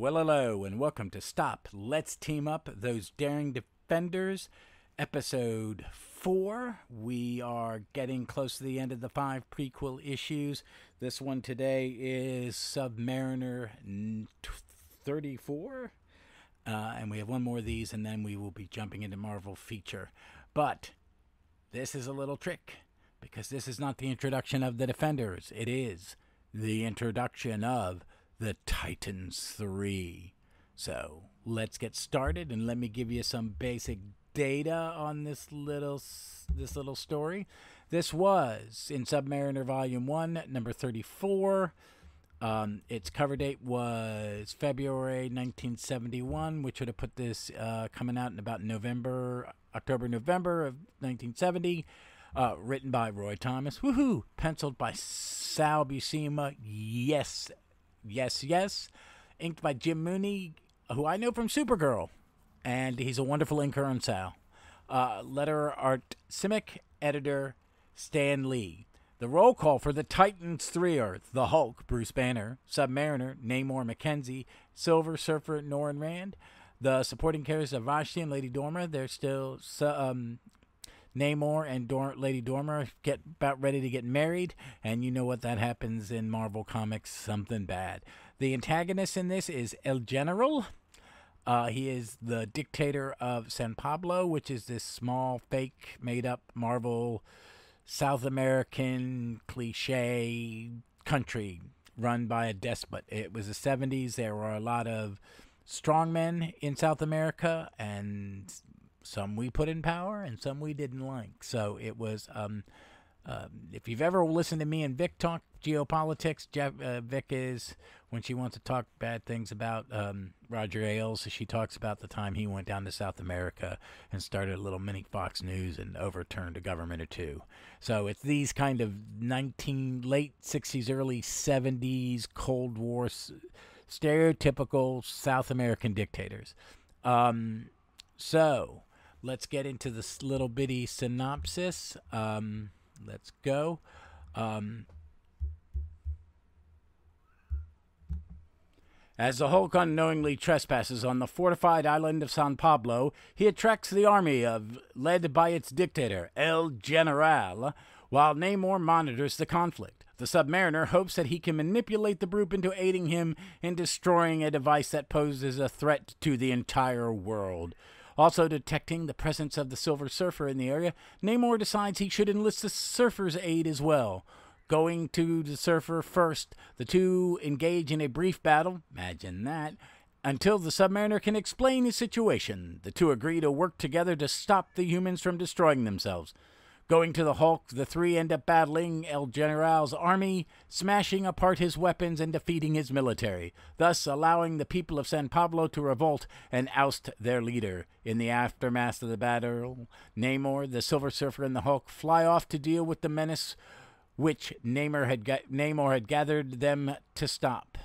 Well, hello, and welcome to Stop, Let's Team Up Those Daring Defenders, Episode 4. We are getting close to the end of the 5 prequel issues. This one today is Submariner 34. And we have one more of these, and then we will be jumping into Marvel Feature. But this is a little trick, because this is not the introduction of the Defenders. It is the introduction of the Titans 3. So let's get started, and let me give you some basic data on this little story. This was in Submariner Volume 1, number 34. Its cover date was February 1971, which would have put this coming out in about October-November of 1970. Written by Roy Thomas. Woohoo! Penciled by Sal Buscema. Yes. Inked by Jim Mooney, who I know from Supergirl. And he's a wonderful inker on Sal. Letter art Simic. Editor Stan Lee. The roll call for the Titans 3 are the Hulk, Bruce Banner, Submariner, Namor Mackenzie, Silver Surfer, Norrin Rand. The supporting characters of Vashti and Lady Dormer, they're still... Namor and Lady Dormer get about ready to get married, and you know what that happens in Marvel Comics, something bad. The antagonist in this is El General. He is the dictator of San Pablo, which is this small, fake, made-up Marvel South American cliche country run by a despot. It was the 70s. There were a lot of strongmen in South America, and some we put in power and some we didn't like. So it was, if you've ever listened to me and Vic talk geopolitics, Vic is, when she wants to talk bad things about Roger Ailes, she talks about the time he went down to South America and started a little mini Fox News and overturned a government or two. So it's these kind of late 60s, early 70s Cold War stereotypical South American dictators. So let's get into this little bitty synopsis. Let's go. As the Hulk unknowingly trespasses on the fortified island of San Pablo, he attracts the army led by its dictator, El General, while Namor monitors the conflict. The Submariner hopes that he can manipulate the group into aiding him in destroying a device that poses a threat to the entire world. Also detecting the presence of the Silver Surfer in the area, Namor decides he should enlist the Surfer's aid as well. Going to the Surfer first, the two engage in a brief battle, imagine that, until the Submariner can explain his situation. The two agree to work together to stop the humans from destroying themselves. Going to the Hulk, the three end up battling El General's army, smashing apart his weapons and defeating his military, thus allowing the people of San Pablo to revolt and oust their leader. In the aftermath of the battle, Namor, the Silver Surfer, and the Hulk fly off to deal with the menace which Namor had gathered them to stop.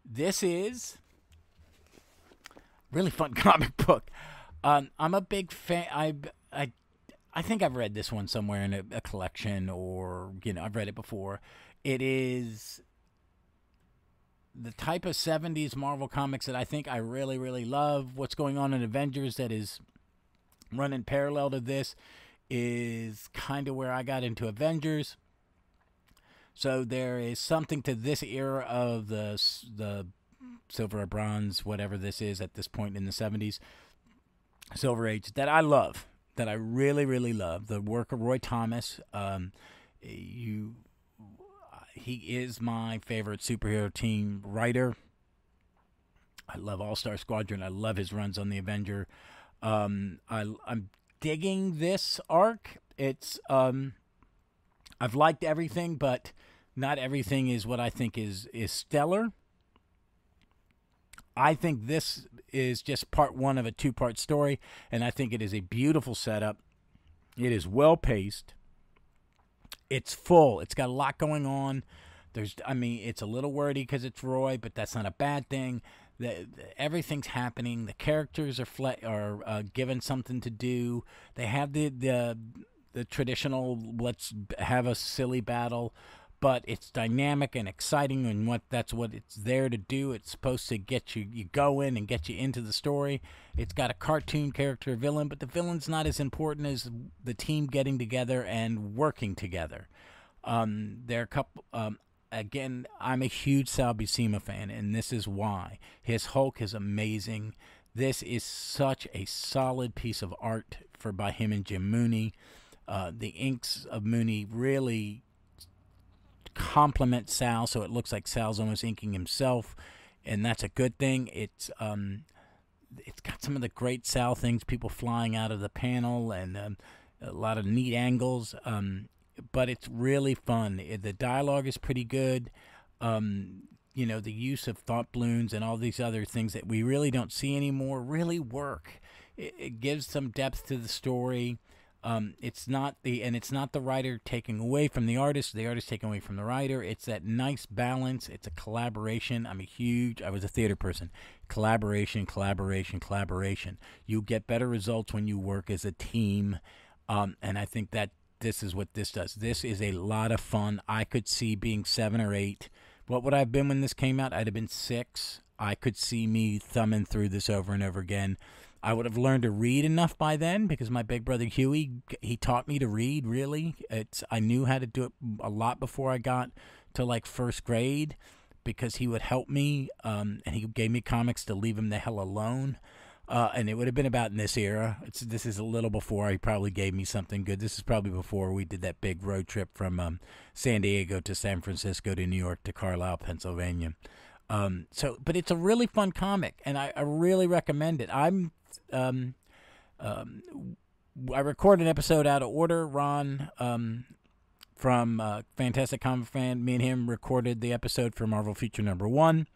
This is really fun comic book. I'm a big fan. I think I've read this one somewhere in a collection, or, I've read it before. It is the type of 70s Marvel comics that I think I really, really love. What's going on in Avengers that is running parallel to this is kind of where I got into Avengers. So there is something to this era of the Silver or Bronze, whatever this is at this point in the 70s, Silver Age, that I love. That I really, really love. The work of Roy Thomas. He is my favorite superhero team writer. I love All-Star Squadron. I love his runs on the Avenger. I'm digging this arc. It's I've liked everything, but not everything is what I think is stellar. I think this is just part one of a two-part story, and I think it is a beautiful setup. It is well-paced. It's full. It's got a lot going on. It's a little wordy because it's Roy, but that's not a bad thing. Everything's happening. The characters are given something to do. They have the traditional, let's have a silly battle, but it's dynamic and exciting, and that's what it's there to do. It's supposed to get you going and get you into the story. It's got a cartoon character villain, but the villain's not as important as the team getting together and working together. There are a couple. Again, I'm a huge Sal Buscema fan, and this is why. His Hulk is amazing. This is such a solid piece of art by him and Jim Mooney. The inks of Mooney really complement Sal, so it looks like Sal's almost inking himself, and that's a good thing. It's got some of the great Sal things, people flying out of the panel, and a lot of neat angles. But it's really fun. The dialogue is pretty good. The use of thought balloons and all these other things that we really don't see anymore really work. It gives some depth to the story. It's not the writer taking away from the artist taking away from the writer. It's that nice balance. It's a collaboration. I was a theater person. Collaboration. You get better results when you work as a team. And I think that this is what this does. This is a lot of fun. I could see being 7 or 8. What would I have been when this came out? I'd have been 6. I could see me thumbing through this over and over again. I would have learned to read enough by then because my big brother Huey, he taught me to read, really. I knew how to do it a lot before I got to like first grade because he would help me, and he gave me comics to leave him the hell alone. And it would have been about in this era. This is a little before he probably gave me something good. This is probably before we did that big road trip from San Diego to San Francisco to New York to Carlisle, Pennsylvania. But it's a really fun comic, and I really recommend it. I recorded an episode out of order. Ron from Fantastic Comic Fan, me and him recorded the episode for Marvel Feature number 1,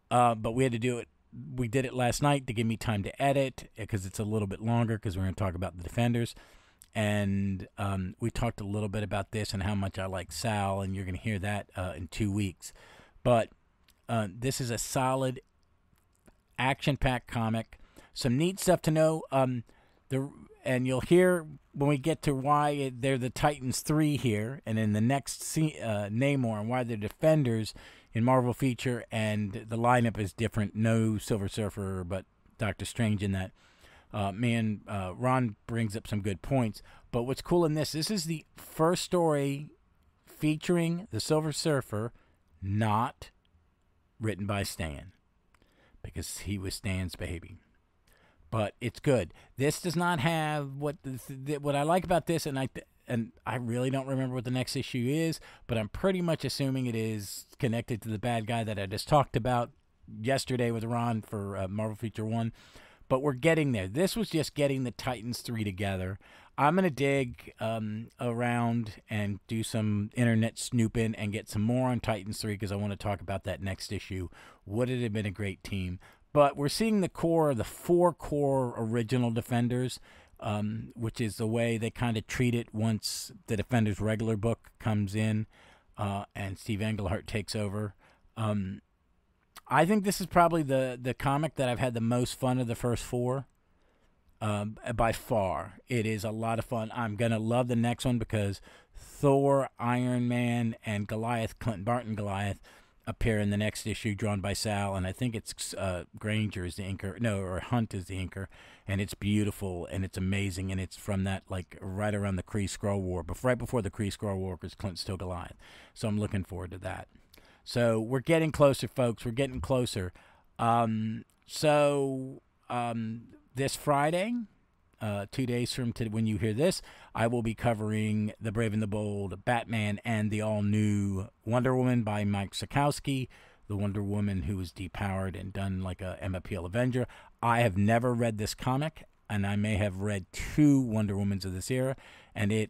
but we had to do it. We did it last night to give me time to edit because it's a little bit longer because we're going to talk about the Defenders. And we talked a little bit about this and how much I like Sal, and you're going to hear that in 2 weeks. But this is a solid, action-packed comic. Some neat stuff to know. And you'll hear when we get to why they're the Titans 3 here, and in the next Namor, and why they're Defenders in Marvel Feature, and the lineup is different. No Silver Surfer, but Doctor Strange in that. Ron brings up some good points. But what's cool in this is the first story featuring the Silver Surfer, not written by Stan, because he was Stan's baby. But it's good. This does not have what I like about this, and I really don't remember what the next issue is, but I'm pretty much assuming it is connected to the bad guy that I just talked about yesterday with Ron for Marvel Feature 1. But we're getting there. This was just getting the Titans 3 together. I'm going to dig around and do some internet snooping and get some more on Titans 3 because I want to talk about that next issue. Would it have been a great team? But we're seeing the 4 core original Defenders, which is the way they kind of treat it once the Defenders regular book comes in and Steve Englehart takes over. I think this is probably the comic that I've had the most fun of the first 4. By far. It is a lot of fun. I'm going to love the next one because Thor, Iron Man, and Goliath, Clint Barton Goliath, appear in the next issue drawn by Sal, and I think it's Granger is the inker, or Hunt is the inker, and it's beautiful, and it's amazing, and it's from that, like, right around the Kree-Skrull War, but right before the Kree-Skrull War, because Clint's still Goliath, so I'm looking forward to that. So we're getting closer, folks, we're getting closer. This Friday, 2 days from when you hear this, I will be covering The Brave and the Bold, Batman, and the all-new Wonder Woman by Mike Sekowsky, the Wonder Woman who was depowered and done like a Emma Peel Avenger. I have never read this comic, and I may have read 2 Wonder Womans of this era,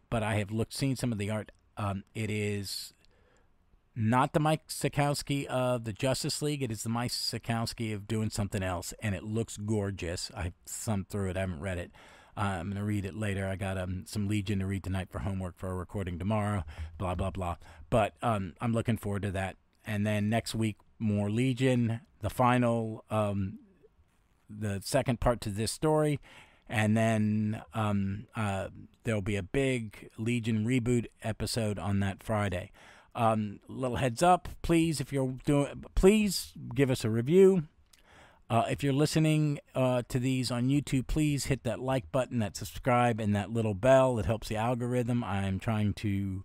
but I have seen some of the art. It is not the Mike Sekowsky of the Justice League. It is the Mike Sekowsky of doing something else, and it looks gorgeous. I thumbed through it. I haven't read it. I'm going to read it later. I got some Legion to read tonight for homework for a recording tomorrow, blah, blah, blah. But I'm looking forward to that. And then next week, more Legion, the final, the second part to this story. And then there'll be a big Legion reboot episode on that Friday. Little heads up, please, if you're doing, please give us a review. If you're listening to these on YouTube, please hit that like button, that subscribe, and that little bell. It helps the algorithm. I'm trying to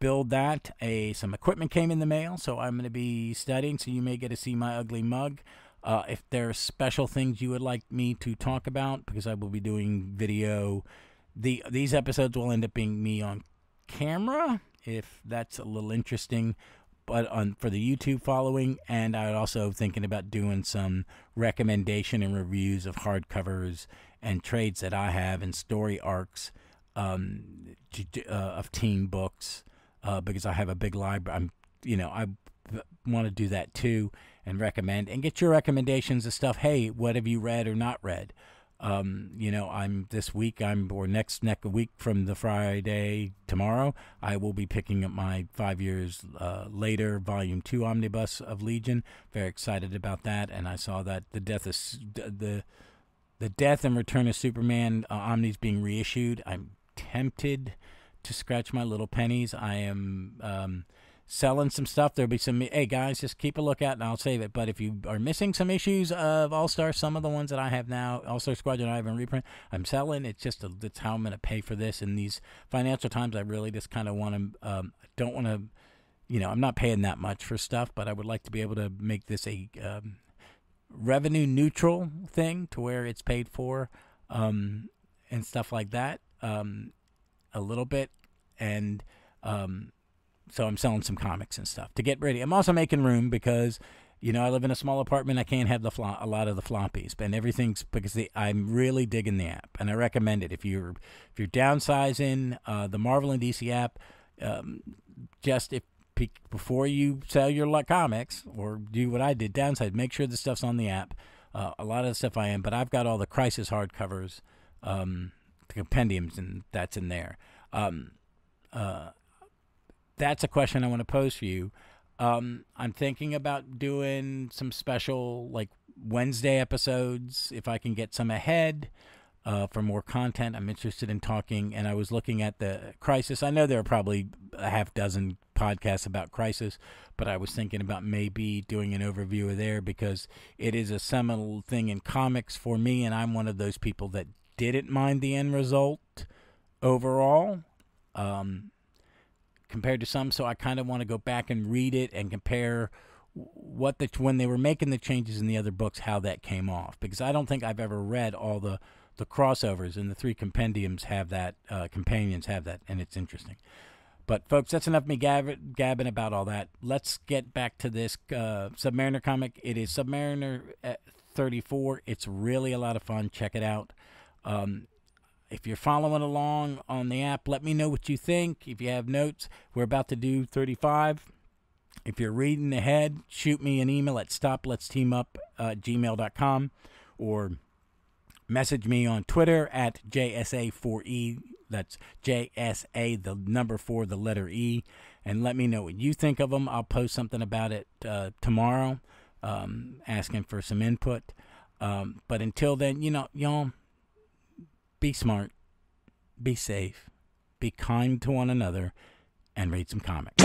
build that. Some equipment came in the mail, so I'm going to be studying, so you may get to see my ugly mug. If there are special things you would like me to talk about, because I will be doing video, these episodes will end up being me on camera, if that's a little interesting, but for the YouTube following. And I'm also thinking about doing some recommendation and reviews of hardcovers and trades that I have and story arcs of teen books, because I have a big library. I want to do that too and recommend and get your recommendations of stuff. Hey, what have you read or not read? I'm this week, next week from the Friday tomorrow, I will be picking up my 5 years later Volume 2 omnibus of Legion. Very excited about that. And I saw that the Death and Return of Superman omnis being reissued. I'm tempted to scratch my little pennies. I am selling some stuff. There'll be some, hey guys, just keep a lookout and I'll save it. But if you are missing some issues of All-Star, some of the ones that I have now, All-Star Squadron I have in reprint, I'm selling. It's just that's how I'm going to pay for this. In these financial times, I really just kind of want to, don't want to, I'm not paying that much for stuff, but I would like to be able to make this a revenue neutral thing to where it's paid for and stuff like that a little bit. And so I'm selling some comics and stuff to get ready. I'm also making room because, I live in a small apartment. I can't have a lot of the floppies, and everything's because I'm really digging the app, and I recommend it if you're downsizing. The Marvel and DC app, before you sell your comics or do what I did, downsize. Make sure the stuff's on the app. A lot of the stuff I am, but I've got all the Crisis hardcovers, the compendiums, and that's in there. That's a question I want to pose for you. I'm thinking about doing some special Wednesday episodes if I can get some ahead for more content. I'm interested in talking, and I was looking at the Crisis. I know there are probably a half dozen podcasts about Crisis, but I was thinking about maybe doing an overview of there because it is a seminal thing in comics for me, and I'm one of those people that didn't mind the end result overall. Compared to some, so I kind of want to go back and read it and compare when they were making the changes in the other books, how that came off. Because I don't think I've ever read all the crossovers, and the 3 compendiums have that, companions have that, and it's interesting. But folks, that's enough of me gabbing about all that. Let's get back to this Submariner comic. It is Submariner 34. It's really a lot of fun. Check it out. If you're following along on the app, let me know what you think. If you have notes, we're about to do 35. If you're reading ahead, shoot me an email at stopletsteamup@gmail.com or message me on Twitter at JSA4E. That's JSA, the number 4, the letter E. And let me know what you think of them. I'll post something about it tomorrow, asking for some input. But until then, y'all, be smart, be safe, be kind to one another, and read some comics.